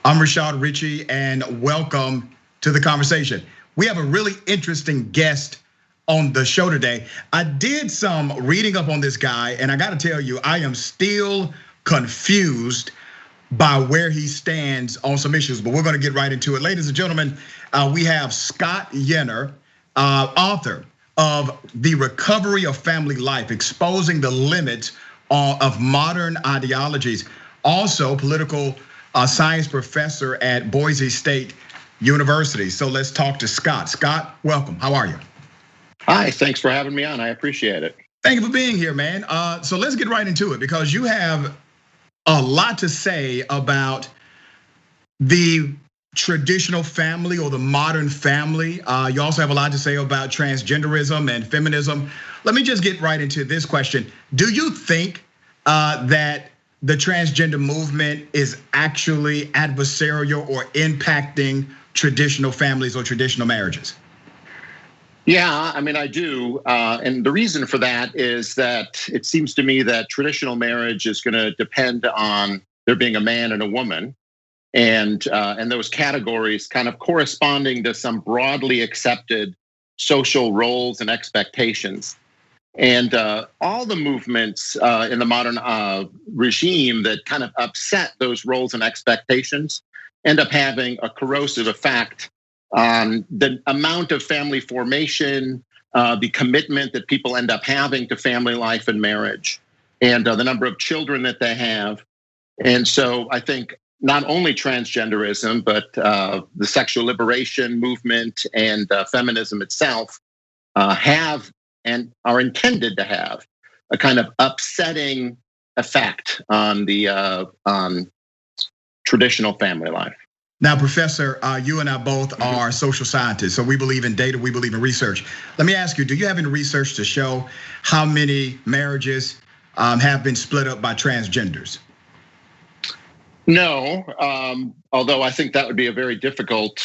I'm Richey, and welcome to the conversation. We have a really interesting guest on the show today. I did some reading up on this guy, and I gotta tell you, I am still confused by where he stands on some issues, but we're gonna get right into it. Ladies and gentlemen, we have Scott Yenor, author of The Recovery of Family Life, Exposing the Limits of Modern Ideologies. Also, political science professor at Boise State University. So let's talk to Scott. Scott, welcome. How are you? Hi, thanks for having me on. I appreciate it. Thank you for being here, man. So let's get right into it because you have a lot to say about the traditional family or the modern family. You also have a lot to say about transgenderism and feminism. Let me just get right into this question. Do you think that the transgender movement is actually adversarial or impacting traditional families or traditional marriages? Yeah, I mean, I do. And the reason for that is that it seems to me that traditional marriage is going to depend on there being a man and a woman. And those categories kind of corresponding to some broadly accepted social roles and expectations. And all the movements in the modern regime that kind of upset those roles and expectations end up having a corrosive effect on the amount of family formation, the commitment that people end up having to family life and marriage, and the number of children that they have. And so I think not only transgenderism, but the sexual liberation movement and feminism itself have and are intended to have a kind of upsetting effect on the traditional family life. Now, Professor, you and I both are social scientists, so we believe in data, we believe in research. Let me ask you, do you have any research to show how many marriages have been split up by transgenders? No, although I think that would be a very difficult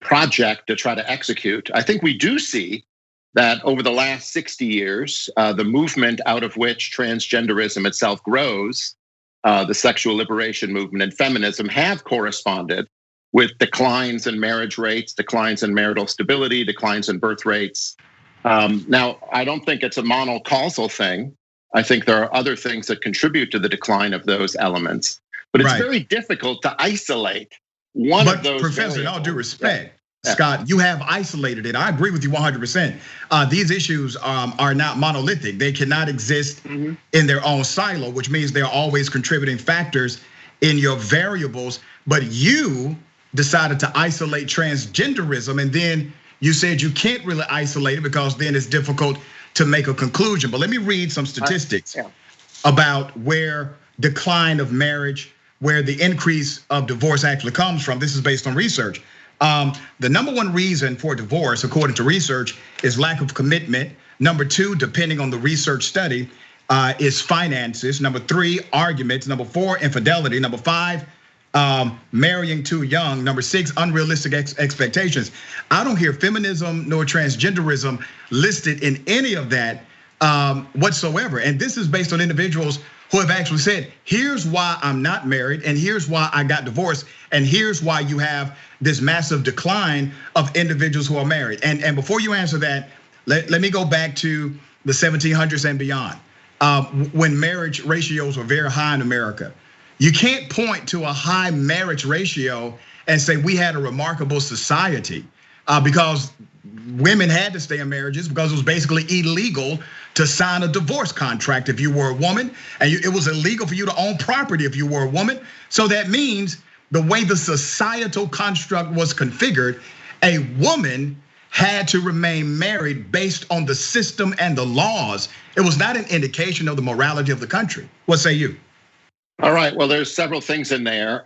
project to try to execute. I think we do see that over the last 60 years, the movement out of which transgenderism itself grows, the sexual liberation movement and feminism have corresponded with declines in marriage rates, declines in marital stability, declines in birth rates. Now, I don't think it's a monocausal thing. I think there are other things that contribute to the decline of those elements, but it's very difficult to isolate one of those. Professor, in all due respect, Scott, you have isolated it. I agree with you 100%. These issues are not monolithic. They cannot exist in their own silo, which means they're always contributing factors in your variables. But you decided to isolate transgenderism, and then you said you can't really isolate it because then it's difficult to make a conclusion. But let me read some statistics about where decline of marriage, where the increase of divorce actually comes from. This is based on research. The number one reason for divorce, according to research, is lack of commitment. Number two, depending on the research study, is finances. Number three, arguments. Number four, infidelity. Number five, marrying too young. Number six, unrealistic expectations. I don't hear feminism nor transgenderism listed in any of that whatsoever. And this is based on individuals who have actually said, here's why I'm not married, and here's why I got divorced, and here's why you have this massive decline of individuals who are married. And before you answer that, let me go back to the 1700s and beyond, when marriage ratios were very high in America. You can't point to a high marriage ratio and say we had a remarkable society because women had to stay in marriages because it was basically illegal to sign a divorce contract if you were a woman, and it was illegal for you to own property if you were a woman. So that means the way the societal construct was configured, a woman had to remain married based on the system and the laws. It was not an indication of the morality of the country. What say you? All right, well, there's several things in there.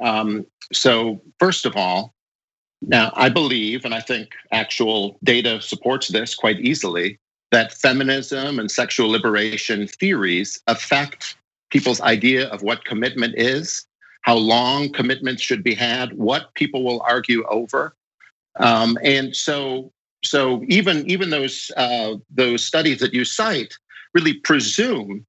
So first of all, now I believe, and I think actual data supports this quite easily, that feminism and sexual liberation theories affect people's idea of what commitment is, how long commitments should be had, what people will argue over. And so even those studies that you cite really presume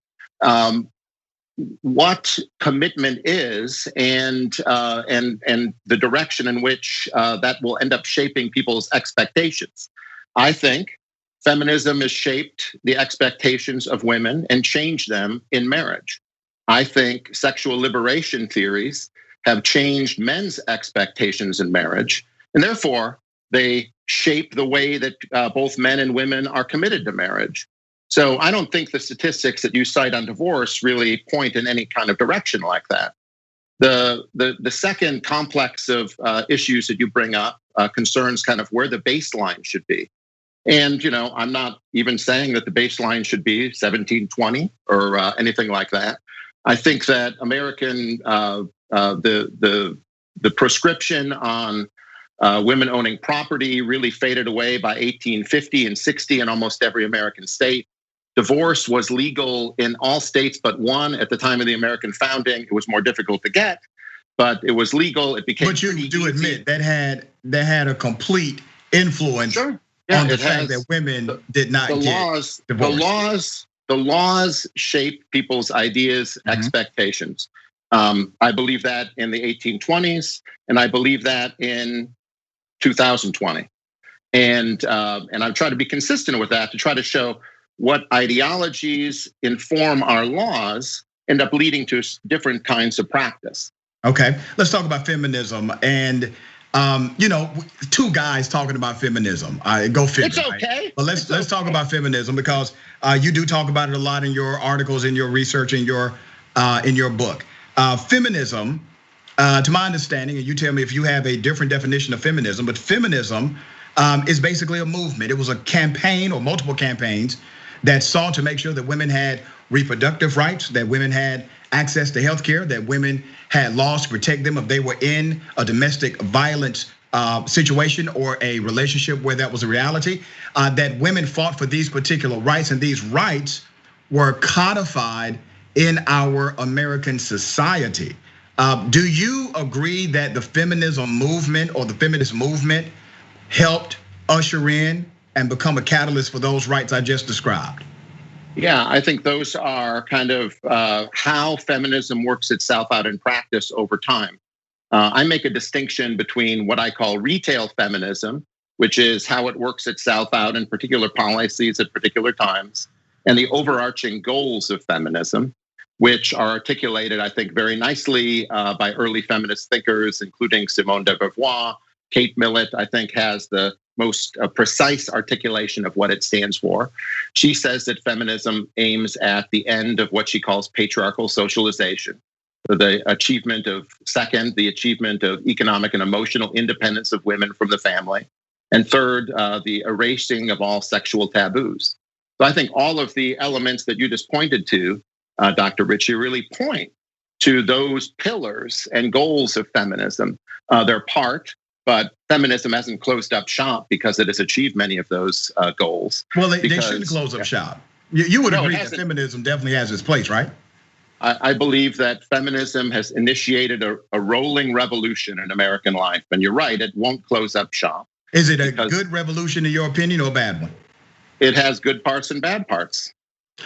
what commitment is and the direction in which that will end up shaping people's expectations. I think feminism has shaped the expectations of women and changed them in marriage. I think sexual liberation theories have changed men's expectations in marriage, and therefore they shape the way that both men and women are committed to marriage. So I don't think the statistics that you cite on divorce really point in any kind of direction like that. The second complex of issues that you bring up concerns kind of where the baseline should be. And I'm not even saying that the baseline should be 1720 or anything like that. I think that American the prescription on women owning property really faded away by 1850 and 60 in almost every American state. Divorce was legal in all states but one at the time of the American founding. It was more difficult to get, but it was legal. It became. But you do admit that had a complete influence. Sure. On the fact that women did not get divorced. The laws shape people's ideas, expectations. I believe that in the 1820s, and I believe that in 2020. And I've tried to be consistent with that to try to show what ideologies inform our laws end up leading to different kinds of practice. Okay, let's talk about feminism and. Two guys talking about feminism. Go figure. It's okay. Right? But let's talk about feminism because you do talk about it a lot in your articles, in your research, in your book. Feminism, to my understanding, and you tell me if you have a different definition of feminism, but feminism is basically a movement. It was a campaign or multiple campaigns that sought to make sure that women had reproductive rights, that women had access to healthcare, that women had laws to protect them if they were in a domestic violence situation or a relationship where that was a reality, that women fought for these particular rights, and these rights were codified in our American society. Do you agree that the feminism movement or the feminist movement helped usher in and become a catalyst for those rights I just described? Yeah, I think those are kind of how feminism works itself out in practice over time. I make a distinction between what I call retail feminism, which is how it works itself out in particular policies at particular times, and the overarching goals of feminism, which are articulated, I think, very nicely by early feminist thinkers, including Simone de Beauvoir. Kate Millett, I think, has the most precise articulation of what it stands for. She says that feminism aims at the end of what she calls patriarchal socialization, the achievement of economic and emotional independence of women from the family, and third, the erasing of all sexual taboos. So I think all of the elements that you just pointed to, Dr. Richey, really point to those pillars and goals of feminism. They're part. But feminism hasn't closed up shop because it has achieved many of those goals. Well, they shouldn't close up shop. You would agree that feminism definitely has its place, right? I believe that feminism has initiated a rolling revolution in American life. And you're right, it won't close up shop. Is it a good revolution in your opinion or a bad one? It has good parts and bad parts.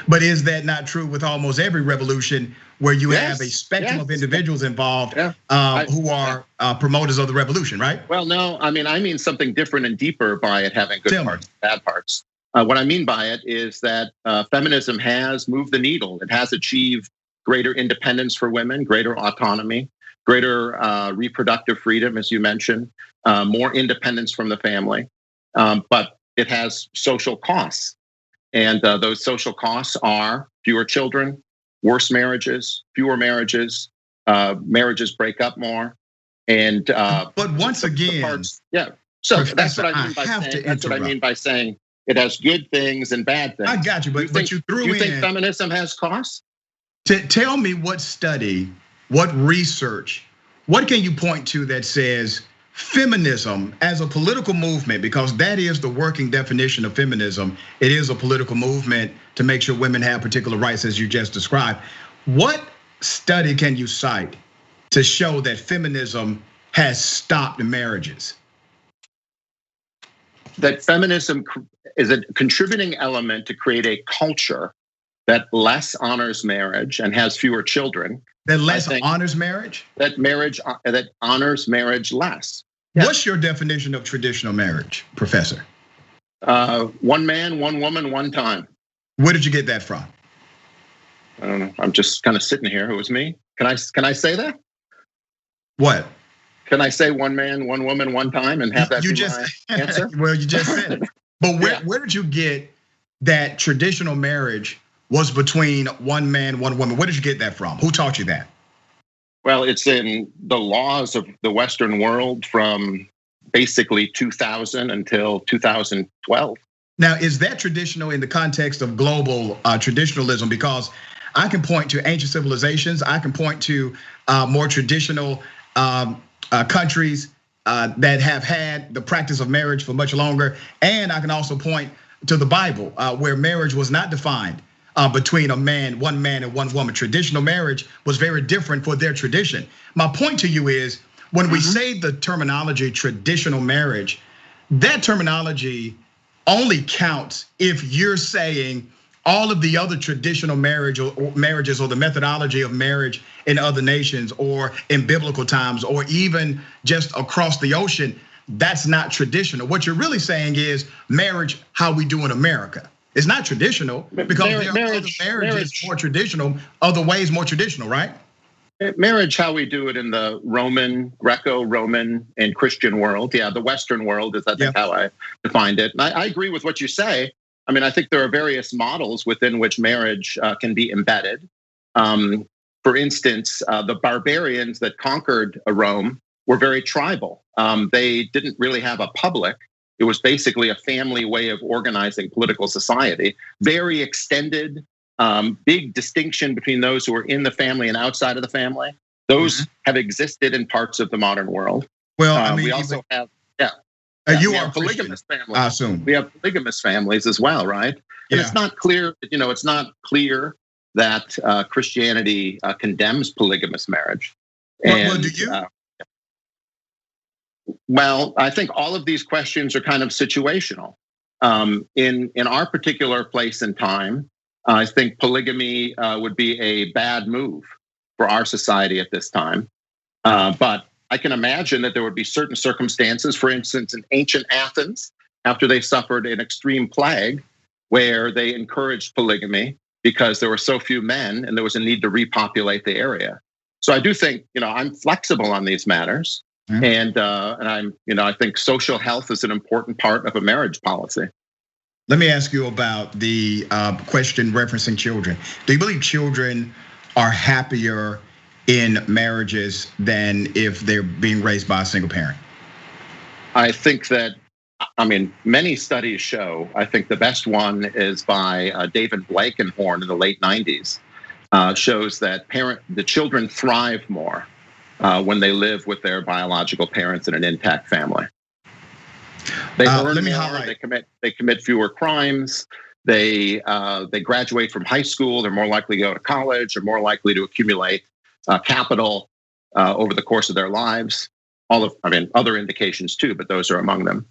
But is that not true with almost every revolution where you have a spectrum of individuals involved who are promoters of the revolution, right? Well, no, I mean something different and deeper by it having good parts and bad parts. What I mean by it is that feminism has moved the needle. It has achieved greater independence for women, greater autonomy, greater reproductive freedom, as you mentioned, more independence from the family, but it has social costs. And those social costs are fewer children, worse marriages, fewer marriages, marriages break up more. And but once again, so that's what I mean by saying. That's what I mean by saying it has good things and bad things. I got you, but you threw in. You think feminism has costs? Tell me what study, what research, what can you point to that says feminism as a political movement, because that is the working definition of feminism. It is a political movement to make sure women have particular rights as you just described. What study can you cite to show that feminism has stopped marriages? That feminism is a contributing element to create a culture that less honors marriage and has fewer children. That less honors marriage? That honors marriage less. Yeah. What's your definition of traditional marriage, Professor? One man, one woman, one time. Where did you get that from? I don't know. I'm just kind of sitting here. It was me. Can I say that? What? Can I say one man, one woman, one time and have that be my answer? Well, you just said it. But where did you get that traditional marriage was between one man, one woman? Where did you get that from? Who taught you that? Well, it's in the laws of the Western world from basically 2000 until 2012. Now, is that traditional in the context of global traditionalism? Because I can point to ancient civilizations. I can point to more traditional countries that have had the practice of marriage for much longer. And I can also point to the Bible where marriage was not defined between one man and one woman. Traditional marriage was very different for their tradition. My point to you is when we say the terminology traditional marriage, that terminology only counts if you're saying all of the other traditional marriages or the methodology of marriage in other nations or in biblical times or even just across the ocean, that's not traditional. What you're really saying is marriage, how we do in America. It's not traditional because there are other marriages more traditional, other ways more traditional, right? Marriage, how we do it in the Roman, Greco-Roman, and Christian world. Yeah, the Western world is, I think, how I defined it. And I agree with what you say. I mean, I think there are various models within which marriage can be embedded. For instance, the barbarians that conquered Rome were very tribal. They didn't really have a public. It was basically a family way of organizing political society. Very extended, big distinction between those who are in the family and outside of the family. Those have existed in parts of the modern world. Well, I mean, we also have, you are polygamous families. I assume we have polygamous families as well, right? And it's not clear. It's not clear that Christianity condemns polygamous marriage. Well, do you? Well, I think all of these questions are kind of situational. In our particular place and time, I think polygamy would be a bad move for our society at this time. But I can imagine that there would be certain circumstances, for instance, in ancient Athens, after they suffered an extreme plague, where they encouraged polygamy because there were so few men and there was a need to repopulate the area. So I do think, I'm flexible on these matters. And I'm, I think social health is an important part of a marriage policy. Let me ask you about the question referencing children. Do you believe children are happier in marriages than if they're being raised by a single parent? I think that, many studies show, I think the best one is by David Blankenhorn in the late 90s, shows that the children thrive more when they live with their biological parents in an intact family. They learn more, they commit fewer crimes, they graduate from high school, they're more likely to go to college, they're more likely to accumulate capital over the course of their lives. Other indications too, but those are among them.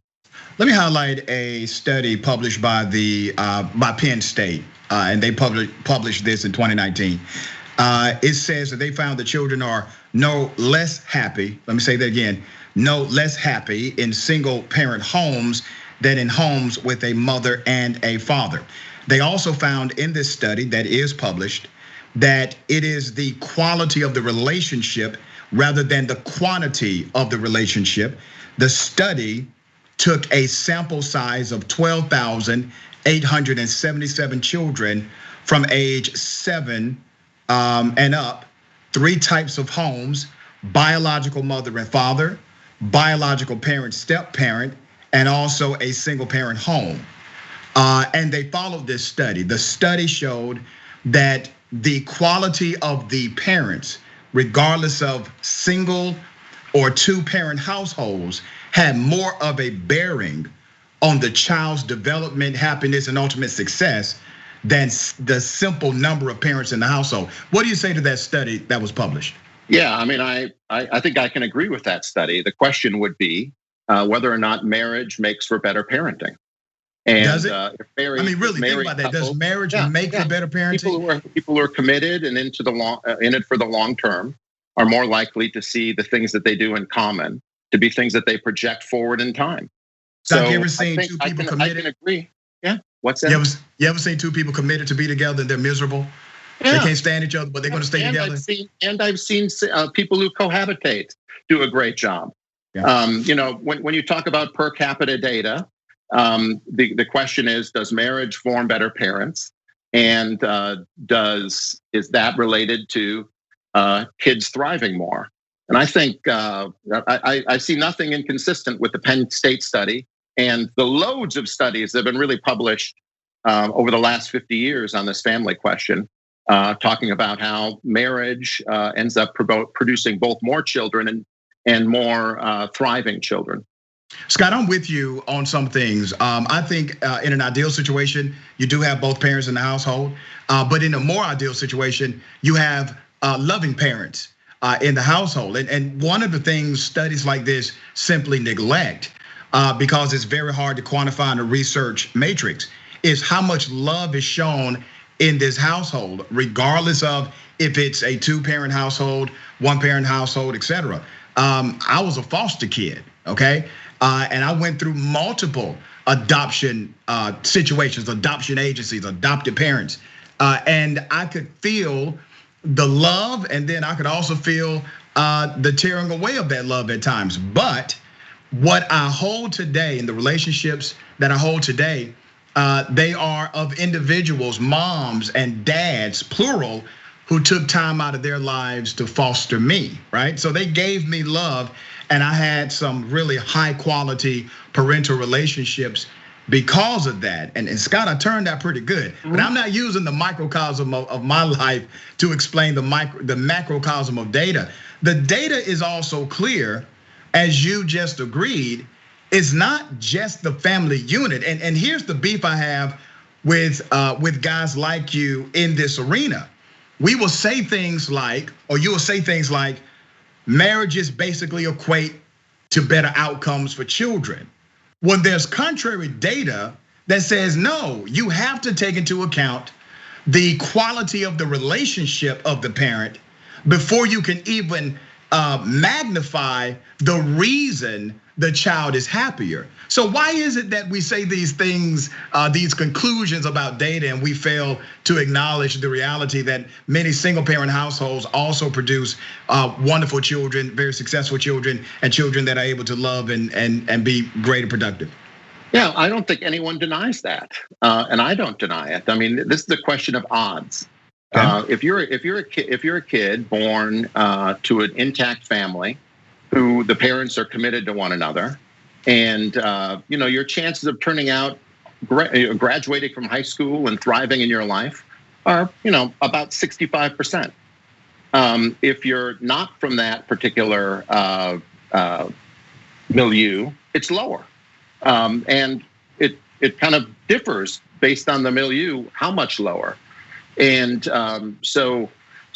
Let me highlight a study published by by Penn State, and they published this in 2019. It says that they found that children are no less happy. Let me say that again. No less happy in single parent homes than in homes with a mother and a father. They also found in this study that is published that it is the quality of the relationship rather than the quantity of the relationship. The study took a sample size of 12,877 children from age 7 and up, 3 types of homes: biological mother and father, biological parent, step parent, and also a single parent home. And they followed this study. The study showed that the quality of the parents, regardless of single or 2-parent households, had more of a bearing on the child's development, happiness, and ultimate success than the simple number of parents in the household. What do you say to that study that was published? Yeah, I think I can agree with that study. The question would be whether or not marriage makes for better parenting. And does it? If married, I mean, really think about that. Does marriage make for better parenting? People who are committed and in it for the long term are more likely to see the things that they do in common to be things that they project forward in time. So you ever seen two people committed? I can agree. Yeah. What's that? You ever seen two people committed to be together and they're miserable? Yeah. They can't stand each other, but they're going to stay together. I've seen people who cohabitate do a great job. Yeah. When you talk about per capita data, the question is, does marriage form better parents? And is that related to kids thriving more? And I think I see nothing inconsistent with the Penn State study and the loads of studies that have been really published over the last 50 years on this family question, talking about how marriage ends up producing both more children and more thriving children. Scott, I'm with you on some things. I think in an ideal situation, you do have both parents in the household. But in a more ideal situation, you have loving parents in the household. And one of the things studies like this simply neglect, because it's very hard to quantify in a research matrix, is how much love is shown in this household, regardless of if it's a 2-parent household, 1-parent household, etc. I was a foster kid, okay? And I went through multiple adoption situations, adoption agencies, adopted parents. And I could feel the love, and then I could also feel the tearing away of that love at times. But what I hold today in the relationships that I hold today, they are of individuals, moms and dads, plural, who took time out of their lives to foster me, right? So they gave me love, and I had some really high quality parental relationships because of that. And Scott, I turned out pretty good, but I'm not using the microcosm of my life to explain the macrocosm of data. The data is also clear, as you just agreed. It's not just the family unit. And here's the beef I have with guys like you in this arena. We will say things like, or you will say things like, marriages basically equate to better outcomes for children. When there's contrary data that says, no, you have to take into account the quality of the relationship of the parent before you can even magnify the reason the child is happier. So why is it that we say these things, these conclusions about data, and we fail to acknowledge the reality that many single parent households also produce wonderful children, very successful children, and children that are able to love and be great and productive? Yeah, I don't think anyone denies that, and I don't deny it. I mean, this is a question of odds. If you're a kid born to an intact family, who the parents are committed to one another, and your chances of turning out, graduating from high school and thriving in your life are about 65%. If you're not from that particular milieu, it's lower, and it kind of differs based on the milieu how much lower, and so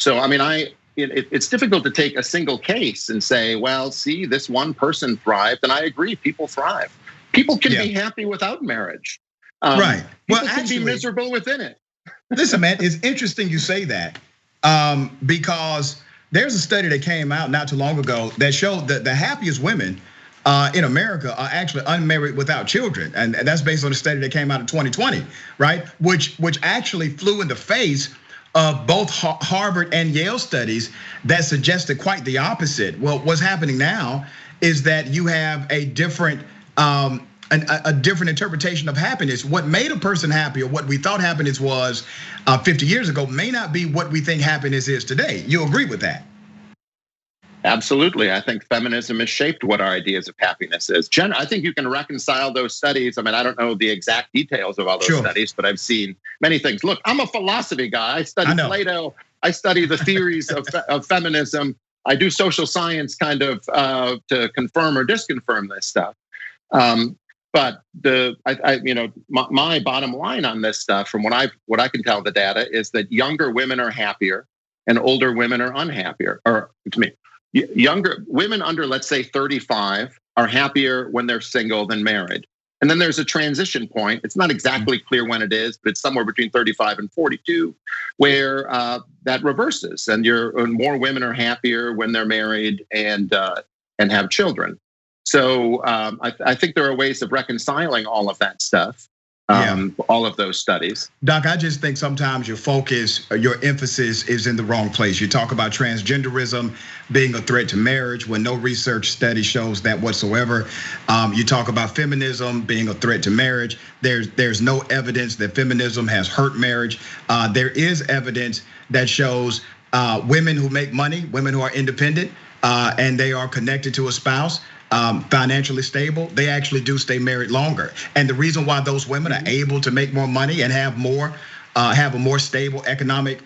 I mean it's difficult to take a single case and say, well, see, this one person thrived, and I agree, people thrive. People can be happy without marriage. Right. People can be miserable within it. Listen, man, it's interesting you say that because there's a study that came out not too long ago that showed that the happiest women in America are actually unmarried without children, and that's based on a study that came out in 2020, right? Which actually flew in the face of both Harvard and Yale studies that suggested quite the opposite. Well, what's happening now is that you have a different interpretation of happiness. What made a person happy, or what we thought happiness was 50 years ago, may not be what we think happiness is today. You agree with that? Absolutely. I think feminism has shaped what our ideas of happiness is. Jen, I think you can reconcile those studies. I mean, I don't know the exact details of all those studies, but I've seen many things. Look, I'm a philosophy guy. I study Plato. I study the theories of feminism. I do social science kind of to confirm or disconfirm this stuff. But my bottom line on this stuff, from what I can tell the data, is that younger women are happier and older women are unhappier. Or to me, younger women under, let's say, 35 are happier when they're single than married. And then there's a transition point. It's not exactly clear when it is, but it's somewhere between 35 and 42, where that reverses, and more women are happier when they're married and have children. So I think there are ways of reconciling all of that stuff. All of those studies. Doc, I just think sometimes your focus, your emphasis is in the wrong place. You talk about transgenderism being a threat to marriage when no research study shows that whatsoever. You talk about feminism being a threat to marriage. There's no evidence that feminism has hurt marriage. There is evidence that shows women who make money, women who are independent, and they are connected to a spouse, financially stable, they actually do stay married longer. And the reason why those women are able to make more money and have a more stable economic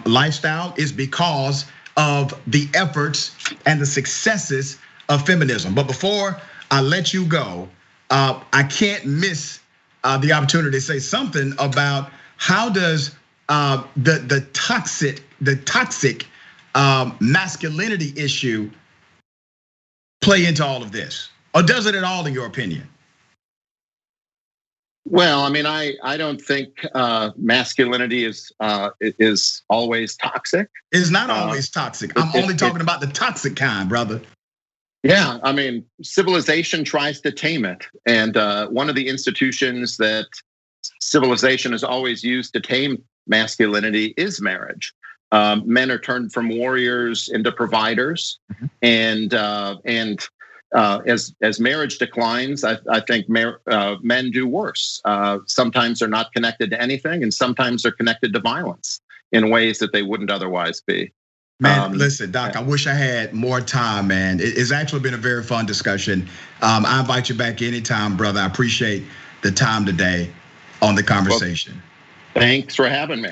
lifestyle is because of the efforts and the successes of feminism. But before I let you go, I can't miss the opportunity to say something about how does the toxic masculinity issue play into all of this, or does it at all, in your opinion? Well, I mean, I don't think masculinity is always toxic. It's not always toxic. I'm only talking about the toxic kind, brother. Yeah, I mean, civilization tries to tame it, and one of the institutions that civilization has always used to tame masculinity is marriage. Men are turned from warriors into providers, and as marriage declines, I think men do worse. Sometimes they're not connected to anything, and sometimes they're connected to violence in ways that they wouldn't otherwise be. Man, listen, Doc, I wish I had more time, man. It's actually been a very fun discussion. I invite you back anytime, brother. I appreciate the time today on the conversation. Well, thanks for having me.